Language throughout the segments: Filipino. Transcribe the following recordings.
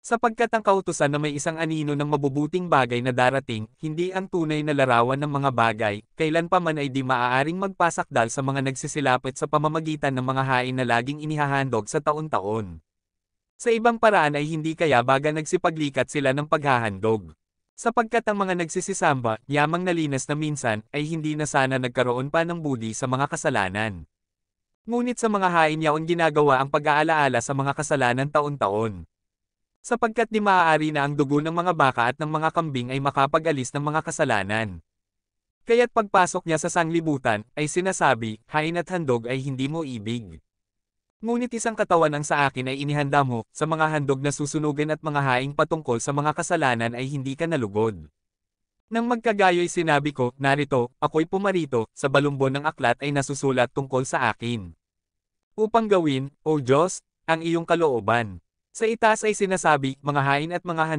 Sapagkat ang kautusan na may isang anino ng mabubuting bagay na darating, hindi ang tunay na larawan ng mga bagay, kailan pa man ay di maaaring magpasakdal sa mga nagsisilapit sa pamamagitan ng mga hain na laging inihahandog sa taon-taon. Sa ibang paraan ay hindi kaya baga nagsipaglikat sila ng paghahandog. Sapagkat ang mga nagsisisamba, yamang nalinas na minsan, ay hindi na sana nagkaroon pa ng budi sa mga kasalanan. Ngunit sa mga hain yaon ginagawa ang pag-aalaala sa mga kasalanan taon-taon. Sapagkat di maaari na ang dugo ng mga baka at ng mga kambing ay makapag-alis ng mga kasalanan. Kaya't pagpasok niya sa sanglibutan, ay sinasabi, hain at handog ay hindi mo ibig. Ngunit isang katawan ang sa akin ay inihanda mo, sa mga handog na susunugin at mga haing patungkol sa mga kasalanan ay hindi ka nalugod. Nang magkagayo'y sinabi ko, narito, ako'y pumarito, sa balumbon ng aklat ay nasusulat tungkol sa akin. Upang gawin, O Diyos, ang iyong kalooban. Sa itaas ay sinasabi, mga hain at mga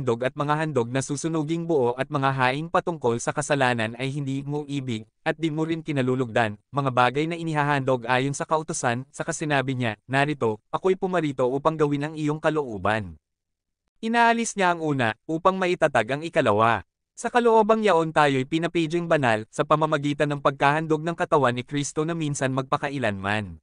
handog na susunuging buo at mga haing patungkol sa kasalanan ay hindi mo ibig, at di mo rin kinalulugdan, mga bagay na inihahandog ayon sa kautusan, saka sinabi niya, narito, ako'y pumarito upang gawin ang iyong kalooban. Inaalis niya ang una, upang maitatag ang ikalawa. Sa kaloobang yaon tayo'y pinapidyeng banal, sa pamamagitan ng pagkahandog ng katawan ni Kristo na minsan magpakailanman.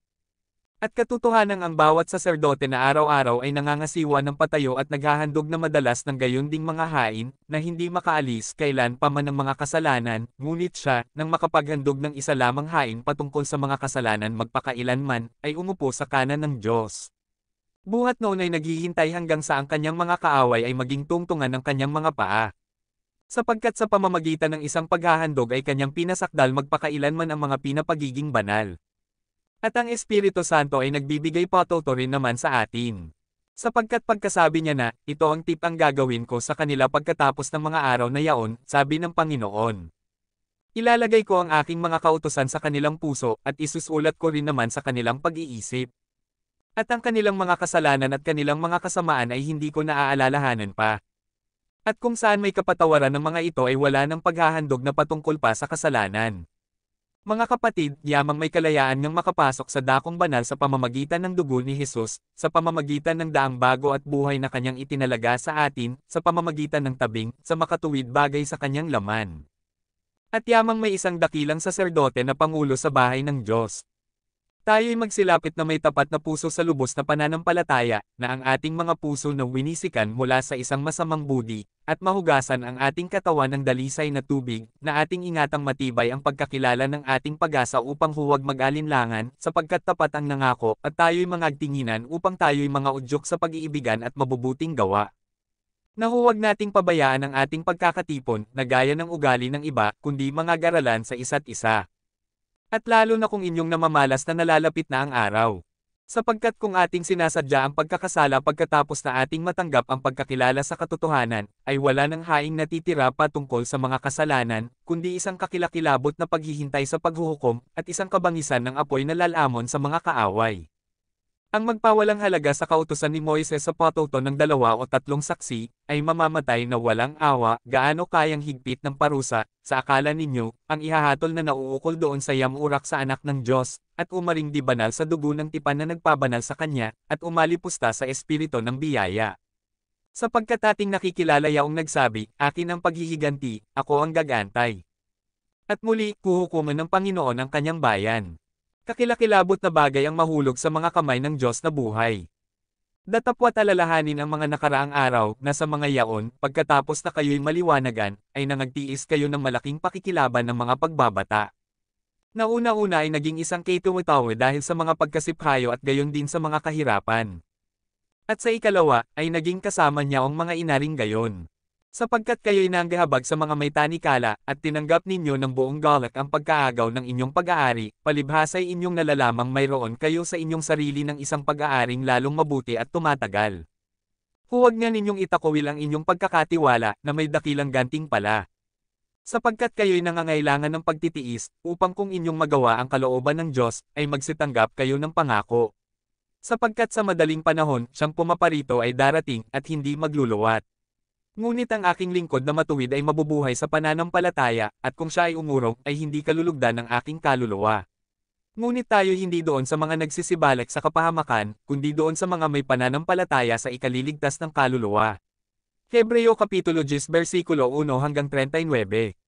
At katotohanan ang bawat saserdote na araw-araw ay nangangasiwa ng patayo at naghahandog na madalas ng gayon ding mga hain, na hindi makaalis kailan pa man ng mga kasalanan, ngunit siya, nang makapaghandog ng isa lamang hain patungkol sa mga kasalanan magpakailanman, ay umupo sa kanan ng Diyos. Buhat noon ay naghihintay hanggang sa ang kanyang mga kaaway ay maging tungtungan ng kanyang mga paa. Sapagkat sa pamamagitan ng isang paghahandog ay kanyang pinasakdal magpakailanman ang mga pinapagiging banal. At ang Espiritu Santo ay nagbibigay patuto rin naman sa atin. Sapagkat pagkasabi niya na, ito ang tip ang gagawin ko sa kanila pagkatapos ng mga araw na yaon, sabi ng Panginoon. Ilalagay ko ang aking mga kautusan sa kanilang puso at isusulat ko rin naman sa kanilang pag-iisip. At ang kanilang mga kasalanan at kanilang mga kasamaan ay hindi ko naaalalahanan pa. At kung saan may kapatawaran ng mga ito ay wala ng paghahandog na patungkol pa sa kasalanan. Mga kapatid, yamang may kalayaan ngang makapasok sa dakong banal sa pamamagitan ng dugo ni Jesus, sa pamamagitan ng daang bago at buhay na kanyang itinalaga sa atin, sa pamamagitan ng tabing, sa makatuwid bagay sa kanyang laman. At yamang may isang dakilang saserdote na pangulo sa bahay ng Diyos. Tayo'y magsilapit na may tapat na puso sa lubos na pananampalataya, na ang ating mga puso na winisikan mula sa isang masamang budi, at mahugasan ang ating katawan ng dalisay na tubig, na ating ingatang matibay ang pagkakilala ng ating pag-asa upang huwag mag-alinlangan, sapagkat tapat ang nangako, at tayo'y mangagtinginan upang tayo'y mga udyok sa pag-iibigan at mabubuting gawa. Na huwag nating pabayaan ang ating pagkakatipon, na gaya ng ugali ng iba, kundi mangag-aralan sa isa't isa. At lalo na kung inyong namamalas na nalalapit na ang araw. Sapagkat kung ating sinasadya ang pagkakasala pagkatapos na ating matanggap ang pagkakilala sa katotohanan, ay wala nang haing natitira pa tungkol sa mga kasalanan, kundi isang kakilakilabot na paghihintay sa paghuhukom, at isang kabangisan ng apoy na lalamon sa mga kaaway. Ang magpawalang halaga sa kautusan ni Moises sa patuto ng 2 o 3 saksi, ay mamamatay na walang awa, gaano kayang higpit ng parusa, sa akala ninyo, ang ihahatol na nauukol doon sa yamurak sa anak ng Diyos, at umaring di banal sa dugo ng tipan na nagpabanal sa kanya, at umalipusta sa espiritu ng biyaya. Sapagkat ating nakikilala yaong nagsabi, akin ang paghihiganti, ako ang gagantay. At muli, huhukuman ng Panginoon ang kanyang bayan. Kakilakilabot na bagay ang mahulog sa mga kamay ng Diyos na buhay. Datapwat alalahanin ang mga nakaraang araw na sa mga yaon, pagkatapos na kayo'y maliwanagan, ay nangagtiis kayo ng malaking pakikilaban ng mga pagbabata. Nauna-una ay naging isang kituwitawe dahil sa mga pagkasiphayo at gayon din sa mga kahirapan. At sa ikalawa, ay naging kasama niya ang mga inaring gayon. Sapagkat kayo'y nanggahabag sa mga may tanikala, at tinanggap ninyo ng buong galak ang pagkaagaw ng inyong pag-aari, palibhasa'y inyong nalalamang mayroon kayo sa inyong sarili ng isang pag-aaring lalong mabuti at tumatagal. Huwag nga ninyong itakwil ang inyong pagkakatiwala, na may dakilang ganting pala. Sapagkat kayo'y nangangailangan ng pagtitiis, upang kung inyong magawa ang kalooban ng Diyos, ay magsitanggap kayo ng pangako. Sapagkat sa madaling panahon, siyang pumaparito ay darating, at hindi magluluwat. Ngunit ang aking lingkod na matuwid ay mabubuhay sa pananampalataya, at kung siya ay umurong, ay hindi kalulugdan ng aking kaluluwa. Ngunit tayo hindi doon sa mga nagsisibalik sa kapahamakan, kundi doon sa mga may pananampalataya sa ikaliligtas ng kaluluwa. Hebreo Kapitulo 10 versikulo 1 hanggang 39.